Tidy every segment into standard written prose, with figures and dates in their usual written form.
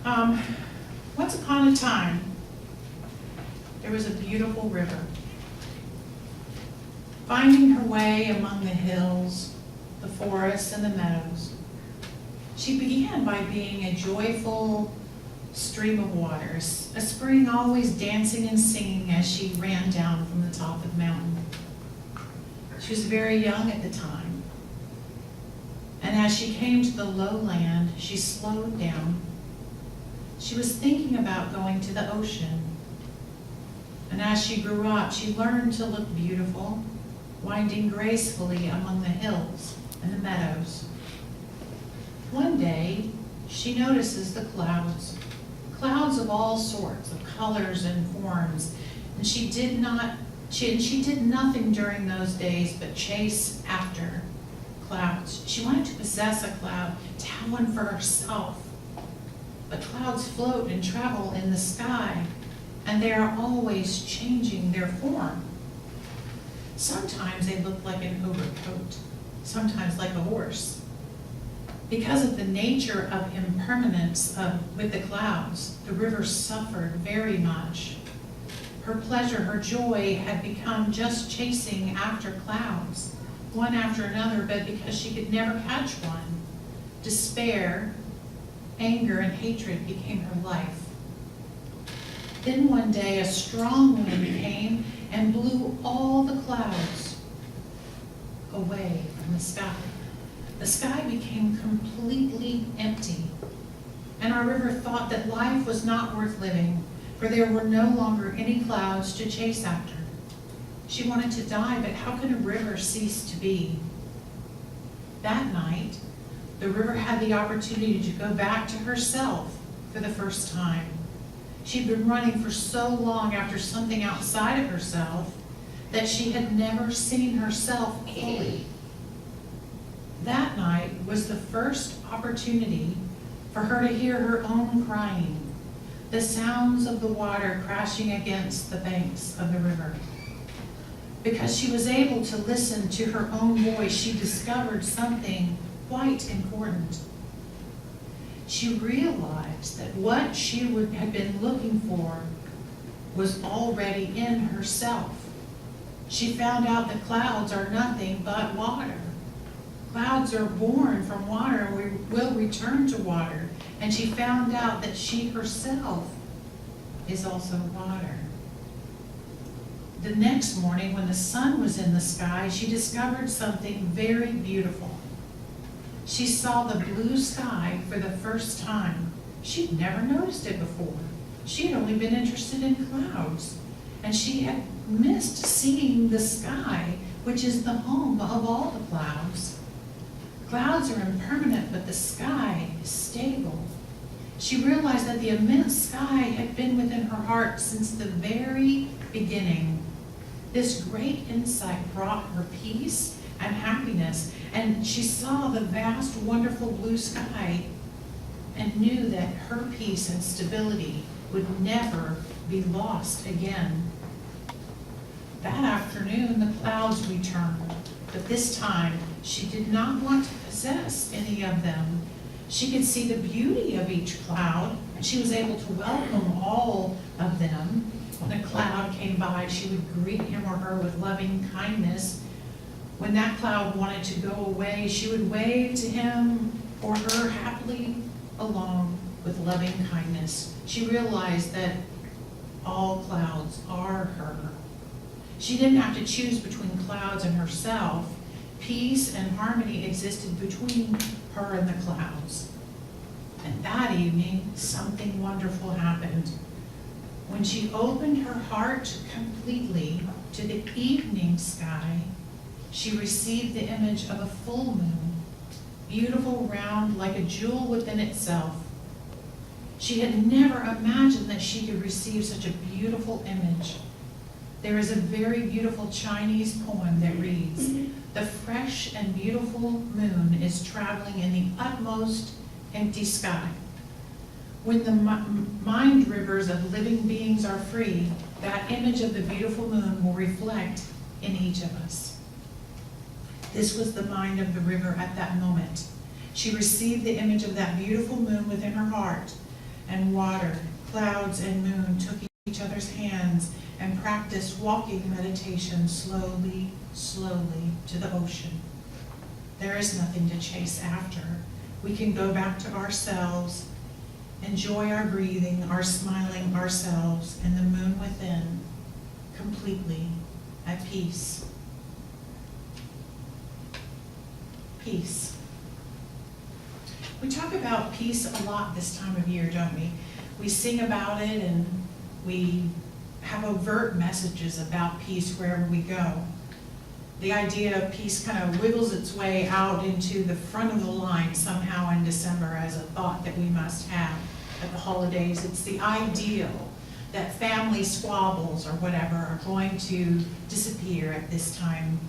Once upon a time, there was a beautiful river. Finding her way among the hills, the forests, and the meadows, she began by being a joyful stream of water, a spring always dancing and singing as she ran down from the top of the mountain. She was very young at the time, and as she came to the low land, she slowed down. She was thinking about going to the ocean, and as she grew up, she learned to look beautiful, winding gracefully among the hills and the meadows. One day, she notices the clouds of all sorts of colors and forms, and she did nothing during those days but chase after clouds. She wanted to possess a cloud, to have one for herself. But clouds float and travel in the sky, and they are always changing their form. Sometimes they look like an overcoat, sometimes like a horse. Because of the nature of impermanence with the clouds, the river suffered very much. Her pleasure, her joy had become just chasing after clouds, one after another, but because she could never catch one, despair, anger, and hatred became her life. Then one day a strong wind came and blew all the clouds away from the sky. The sky became completely empty, and our river thought that life was not worth living, for there were no longer any clouds to chase after. She wanted to die, but how could a river cease to be? That night, the river had the opportunity to go back to herself for the first time. She'd been running for so long after something outside of herself that she had never seen herself fully. That night was the first opportunity for her to hear her own crying, the sounds of the water crashing against the banks of the river. Because she was able to listen to her own voice, she discovered something quite important. She realized that what she had been looking for was already in herself. She found out that clouds are nothing but water. Clouds are born from water and will return to water. And she found out that she herself is also water. The next morning, when the sun was in the sky, she discovered something very beautiful. She saw the blue sky for the first time. She'd never noticed it before. She had only been interested in clouds, and she had missed seeing the sky, which is the home of all the clouds. Clouds are impermanent, but the sky is stable. She realized that the immense sky had been within her heart since the very beginning. This great insight brought her peace and happiness, and she saw the vast, wonderful blue sky and knew that her peace and stability would never be lost again. That afternoon, the clouds returned, but this time she did not want to possess any of them. She could see the beauty of each cloud, and she was able to welcome all of them. When a cloud came by, she would greet him or her with loving kindness. When that cloud wanted to go away, she would wave to him or her happily along with loving kindness. She realized that all clouds are her. She didn't have to choose between clouds and herself. Peace and harmony existed between her and the clouds. And that evening, something wonderful happened. When she opened her heart completely to the evening sky, she received the image of a full moon, beautiful, round, like a jewel within itself. She had never imagined that she could receive such a beautiful image. There is a very beautiful Chinese poem that reads, "The fresh and beautiful moon is traveling in the utmost empty sky. When the mind rivers of living beings are free, that image of the beautiful moon will reflect in each of us." This was the mind of the river at that moment. She received the image of that beautiful moon within her heart, and water, clouds and moon took each other's hands and practiced walking meditation slowly, slowly to the ocean. There is nothing to chase after. We can go back to ourselves, enjoy our breathing, our smiling ourselves, and the moon within, completely at peace. Peace. We talk about peace a lot this time of year, don't we? We sing about it and we have overt messages about peace wherever we go. The idea of peace kind of wiggles its way out into the front of the line somehow in December as a thought that we must have at the holidays. It's the ideal that family squabbles or whatever are going to disappear at this time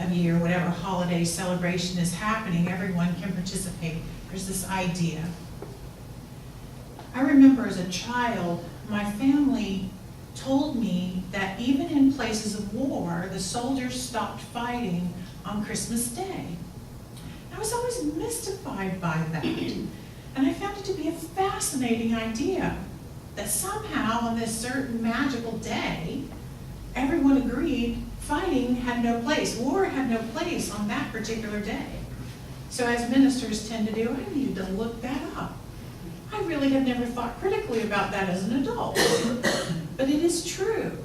of year. Whatever holiday celebration is happening, everyone can participate. There's this idea. I remember as a child, my family told me that even in places of war, the soldiers stopped fighting on Christmas Day. I was always mystified by that. And I found it to be a fascinating idea that somehow on this certain magical day, everyone agreed fighting had no place, war had no place on that particular day. So as ministers tend to do, I needed to look that up. I really had never thought critically about that as an adult. But it is true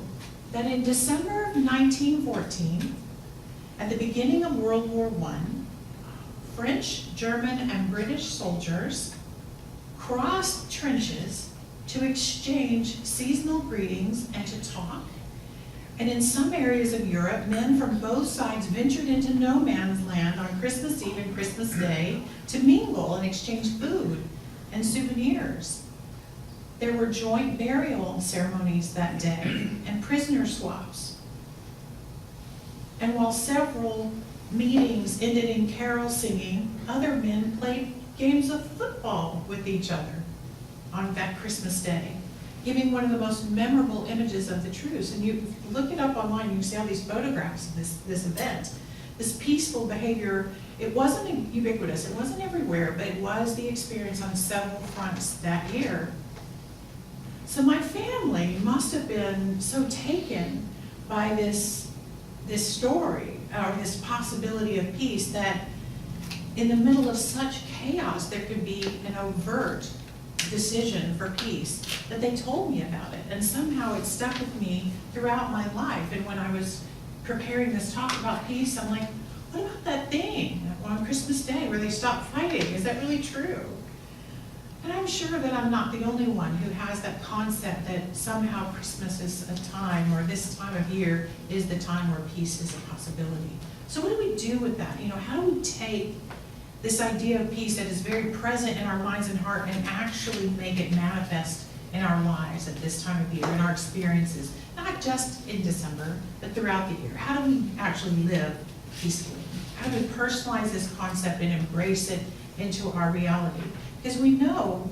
that in December of 1914, at the beginning of World War I, French, German, and British soldiers crossed trenches to exchange seasonal greetings and to talk. And in some areas of Europe, men from both sides ventured into no man's land on Christmas Eve and Christmas Day to mingle and exchange food and souvenirs. There were joint burial ceremonies that day and prisoner swaps. And while several meetings ended in carol singing, other men played games of football with each other on that Christmas Day, giving one of the most memorable images of the truce. And you look it up online, you can see all these photographs of this event. This peaceful behavior, it wasn't ubiquitous, it wasn't everywhere, but it was the experience on several fronts that year. So my family must have been so taken by this story, or this possibility of peace, that in the middle of such chaos, there could be an overt decision for peace, that they told me about it. And somehow it stuck with me throughout my life. And when I was preparing this talk about peace, I'm like, what about that thing on Christmas Day where they stopped fighting? Is that really true? And I'm sure that I'm not the only one who has that concept that somehow Christmas is a time, or this time of year is the time where peace is a possibility. So what do we do with that? How do we take this idea of peace that is very present in our minds and heart and actually make it manifest in our lives at this time of year, in our experiences, not just in December, but throughout the year? How do we actually live peacefully? How do we personalize this concept and embrace it into our reality? Because we know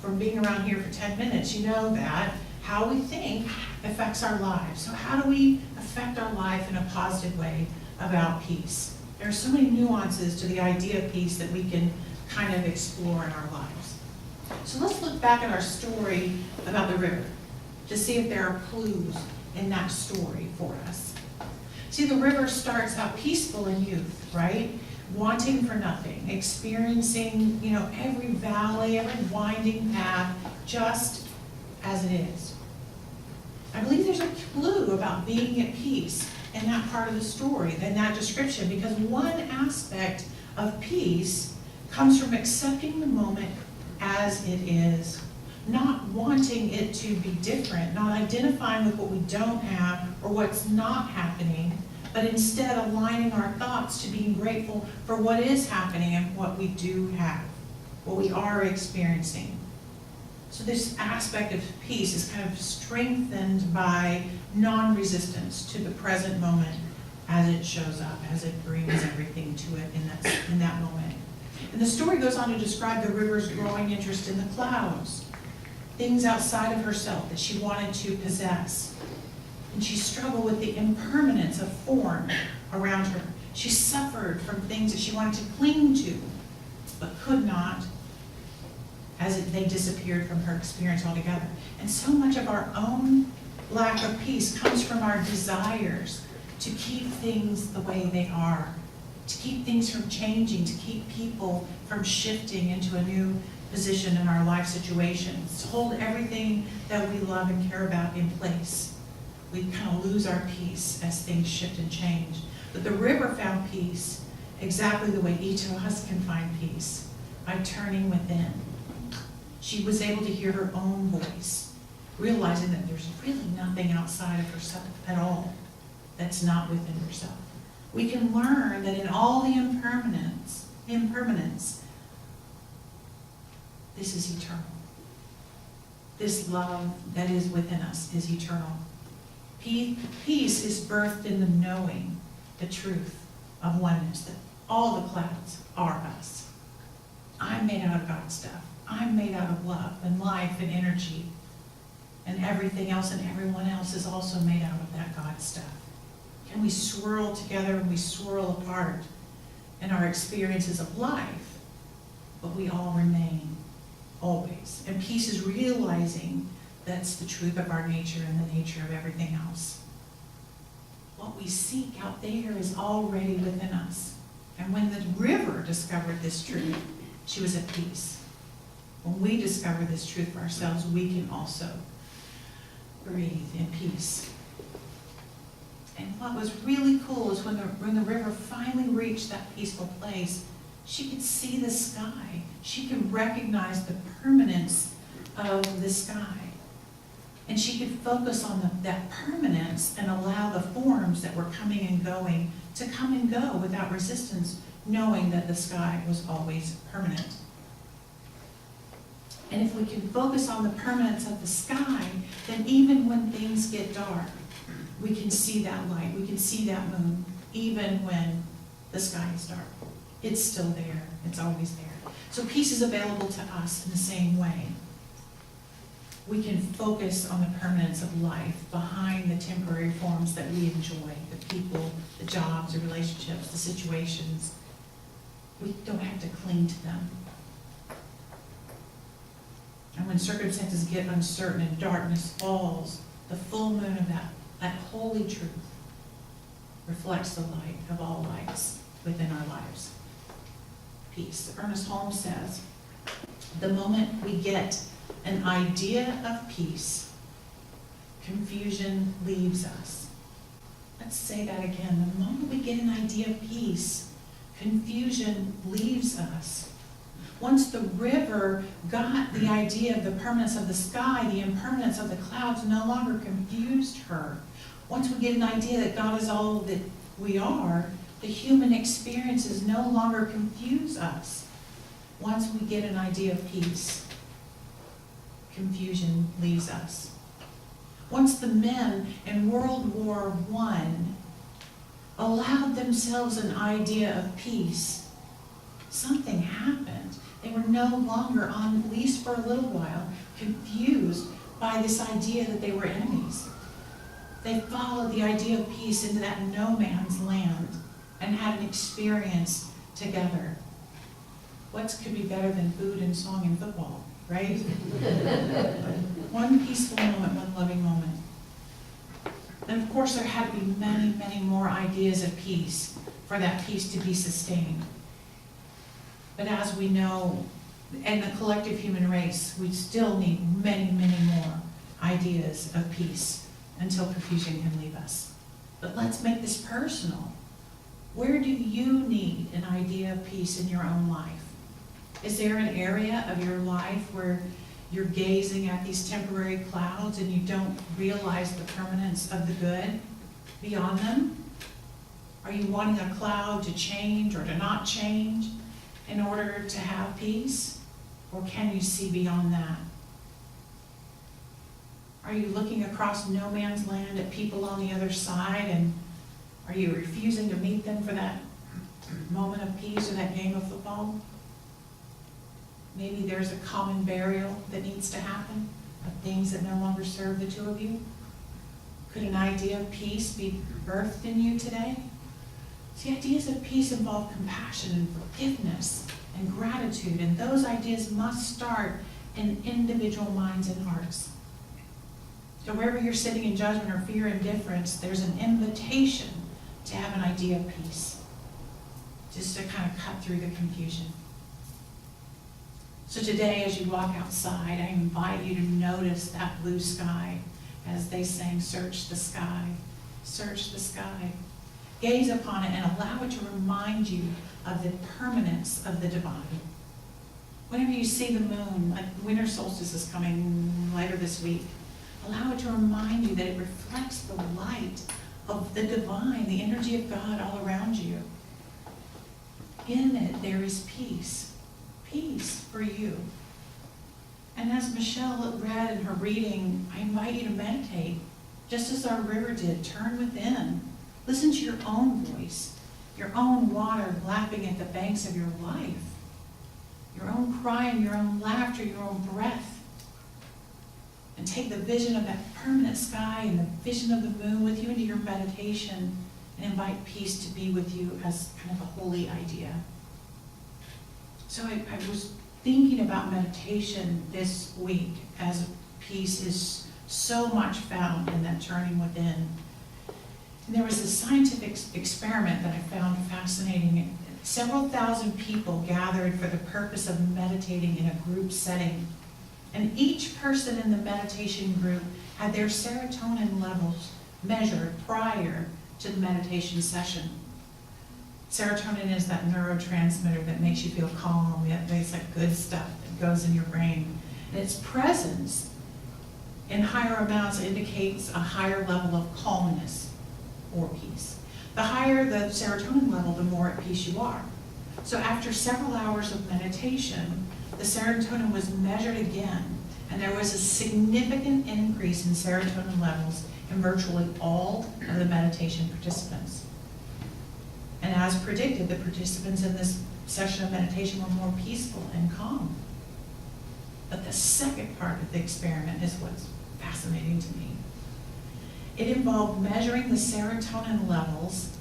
from being around here for 10 minutes, you know that how we think affects our lives. So how do we affect our life in a positive way about peace? There are so many nuances to the idea of peace that we can kind of explore in our lives. So let's look back at our story about the river to see if there are clues in that story for us. See, the river starts out peaceful in youth, right? Wanting for nothing, experiencing, every valley, every winding path, just as it is. I believe there's a clue about being at peace in that part of the story, in that description, because one aspect of peace comes from accepting the moment as it is, not wanting it to be different, not identifying with what we don't have or what's not happening, but instead aligning our thoughts to being grateful for what is happening and what we do have, what we are experiencing. So this aspect of peace is kind of strengthened by non-resistance to the present moment as it shows up, as it brings everything to it in that moment. And the story goes on to describe the river's growing interest in the clouds, things outside of herself that she wanted to possess. And she struggled with the impermanence of form around her. She suffered from things that she wanted to cling to, but could not. they disappeared from her experience altogether. And so much of our own lack of peace comes from our desires to keep things the way they are, to keep things from changing, to keep people from shifting into a new position in our life situations, to hold everything that we love and care about in place. We kind of lose our peace as things shift and change. But the river found peace exactly the way each of us can find peace, by turning within. She was able to hear her own voice, realizing that there's really nothing outside of herself at all that's not within herself. We can learn that in all the impermanence, this is eternal. This love that is within us is eternal. Peace is birthed in the knowing the truth of oneness, that all the clouds are us. I'm made out of God's stuff. I'm made out of love and life and energy, and everything else and everyone else is also made out of that God stuff. Can we swirl together and we swirl apart in our experiences of life, but we all remain always. And peace is realizing that's the truth of our nature and the nature of everything else. What we seek out there is already within us. And when the river discovered this truth, she was at peace. When we discover this truth for ourselves, we can also breathe in peace. And what was really cool is when the river finally reached that peaceful place, she could see the sky. She could recognize the permanence of the sky. And she could focus on that permanence and allow the forms that were coming and going to come and go without resistance, knowing that the sky was always permanent. And if we can focus on the permanence of the sky, then even when things get dark, we can see that light, we can see that moon, even when the sky is dark. It's still there, it's always there. So peace is available to us in the same way. We can focus on the permanence of life behind the temporary forms that we enjoy, the people, the jobs, the relationships, the situations. We don't have to cling to them. And when circumstances get uncertain and darkness falls, the full moon of that holy truth reflects the light of all lights within our lives. Peace. Ernest Holmes says, the moment we get an idea of peace, confusion leaves us. Let's say that again. The moment we get an idea of peace, confusion leaves us. Once the river got the idea of the permanence of the sky, the impermanence of the clouds no longer confused her. Once we get an idea that God is all that we are, the human experiences no longer confuse us. Once we get an idea of peace, confusion leaves us. Once the men in World War I allowed themselves an idea of peace, something happened. They were no longer, at least for a little while, confused by this idea that they were enemies. They followed the idea of peace into that no man's land and had an experience together. What could be better than food and song and football, right? One peaceful moment, one loving moment. And of course there had to be many, many more ideas of peace for that peace to be sustained. But as we know, in the collective human race, we still need many, many more ideas of peace until confusion can leave us. But let's make this personal. Where do you need an idea of peace in your own life? Is there an area of your life where you're gazing at these temporary clouds and you don't realize the permanence of the good beyond them? Are you wanting a cloud to change or to not change in order to have peace? Or can you see beyond that? Are you looking across no man's land at people on the other side, and are you refusing to meet them for that moment of peace or that game of football? Maybe there's a common burial that needs to happen of things that no longer serve the two of you. Could an idea of peace be birthed in you today? See, ideas of peace involve compassion and forgiveness and gratitude, and those ideas must start in individual minds and hearts. So wherever you're sitting in judgment or fear and indifference, there's an invitation to have an idea of peace, just to kind of cut through the confusion. So today, as you walk outside, I invite you to notice that blue sky as they sang, "Search the sky, search the sky." Gaze upon it and allow it to remind you of the permanence of the divine. Whenever you see the moon, like winter solstice is coming later this week, allow it to remind you that it reflects the light of the divine, the energy of God all around you. In it, there is peace. Peace for you. And as Michelle read in her reading, I invite you to meditate, just as our river did. Turn within. Listen to your own voice, your own water lapping at the banks of your life, your own crying, your own laughter, your own breath. And take the vision of that permanent sky and the vision of the moon with you into your meditation, and invite peace to be with you as kind of a holy idea. So I was thinking about meditation this week, as peace is so much found in that turning within. And there was a scientific experiment that I found fascinating. Several thousand people gathered for the purpose of meditating in a group setting. And each person in the meditation group had their serotonin levels measured prior to the meditation session. Serotonin is that neurotransmitter that makes you feel calm. It's like good stuff that goes in your brain. And its presence in higher amounts indicates a higher level of calmness or peace. The higher the serotonin level, the more at peace you are. So after several hours of meditation, the serotonin was measured again, and there was a significant increase in serotonin levels in virtually all of the meditation participants. And as predicted, the participants in this session of meditation were more peaceful and calm. But the second part of the experiment is what's fascinating to me. It involved measuring the serotonin levels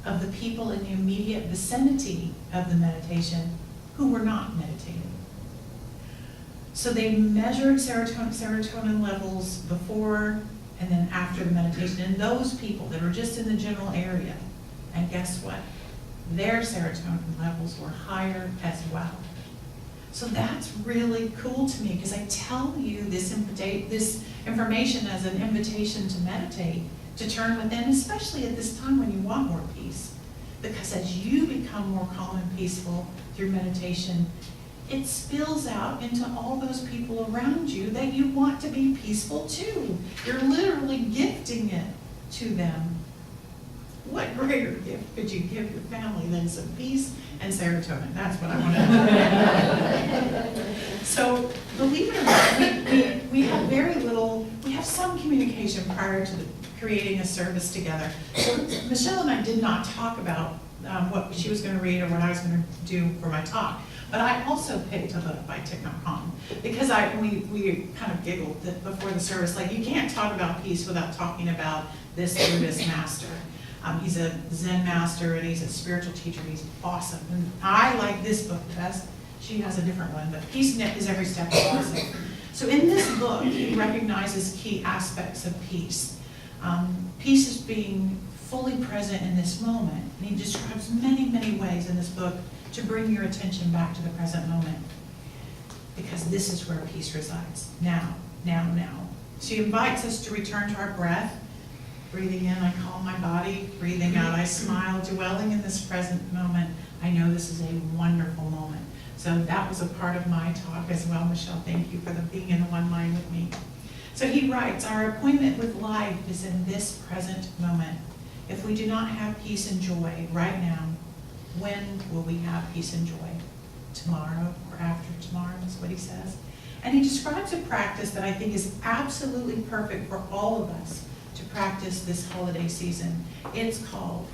of the people in the immediate vicinity of the meditation who were not meditating. So they measured serotonin levels before and then after the meditation, and those people that were just in the general area. And guess what? Their serotonin levels were higher as well. So that's really cool to me, because I tell you this information as an invitation to meditate, to turn within, especially at this time when you want more peace. Because as you become more calm and peaceful through meditation, it spills out into all those people around you that you want to be peaceful too. You're literally gifting it to them. What greater gift could you give your family than some peace and serotonin? That's what I want to know. So believe it or not, we have very little, we have some communication prior to creating a service together. So Michelle and I did not talk about what she was going to read or what I was going to do for my talk. But I also picked a book by Thich Nhat Hanh, because we kind of giggled before the service, like, you can't talk about peace without talking about this Buddhist master. He's a Zen master, and he's a spiritual teacher. He's awesome. And I like this book the best. She has a different one, but Peace is Every Step is awesome. So in this book, he recognizes key aspects of peace. Peace is being fully present in this moment. And he describes many, many ways in this book to bring your attention back to the present moment. Because this is where peace resides. Now, now, now. She invites us to return to our breath. Breathing in, I calm my body. Breathing out, I smile. Dwelling in this present moment, I know this is a wonderful moment. So that was a part of my talk as well. Michelle, thank you for being in one mind with me. So he writes, our appointment with life is in this present moment. If we do not have peace and joy right now, when will we have peace and joy? Tomorrow or after tomorrow is what he says. And he describes a practice that I think is absolutely perfect for all of us to practice this holiday season. It's called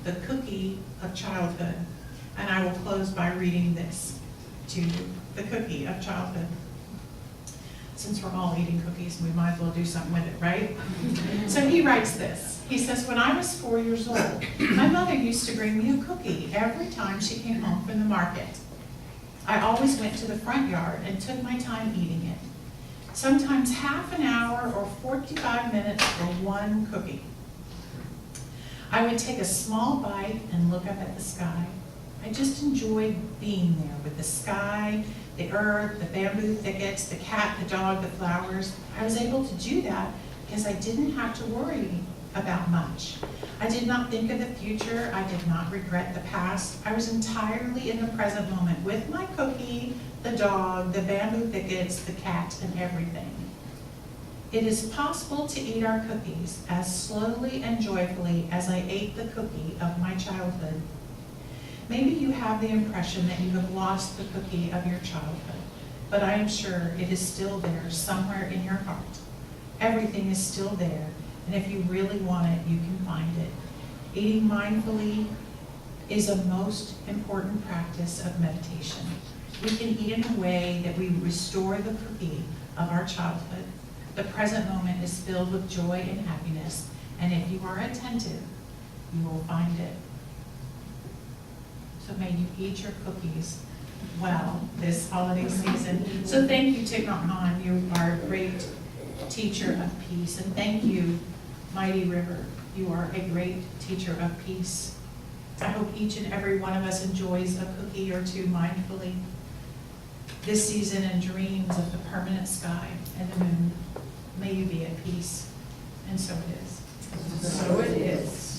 the cookie of childhood. And I will close by reading this to you, the cookie of childhood. Since we're all eating cookies, we might as well do something with it, right? So he writes this. He says, when I was 4 years old, my mother used to bring me a cookie every time she came home from the market. I always went to the front yard and took my time eating it. Sometimes half an hour or 45 minutes for one cookie. I would take a small bite and look up at the sky. I just enjoyed being there with the sky, the earth, the bamboo thickets, the cat, the dog, the flowers. I was able to do that because I didn't have to worry about much. I did not think of the future. I did not regret the past. I was entirely in the present moment with my cookie, the dog, the bamboo thickets, the cat, and everything. It is possible to eat our cookies as slowly and joyfully as I ate the cookie of my childhood. Maybe you have the impression that you have lost the cookie of your childhood, but I am sure it is still there somewhere in your heart. Everything is still there, and if you really want it, you can find it. Eating mindfully is a most important practice of meditation. We can eat in a way that we restore the cookie of our childhood. The present moment is filled with joy and happiness, and if you are attentive, you will find it. So may you eat your cookies well this holiday season. So thank you, Thich Nhat Hanh. You are a great teacher of peace. And thank you, Mighty River. You are a great teacher of peace. I hope each and every one of us enjoys a cookie or two mindfully this season and dreams of the permanent sky and the moon. May you be at peace. And so it is. So it is.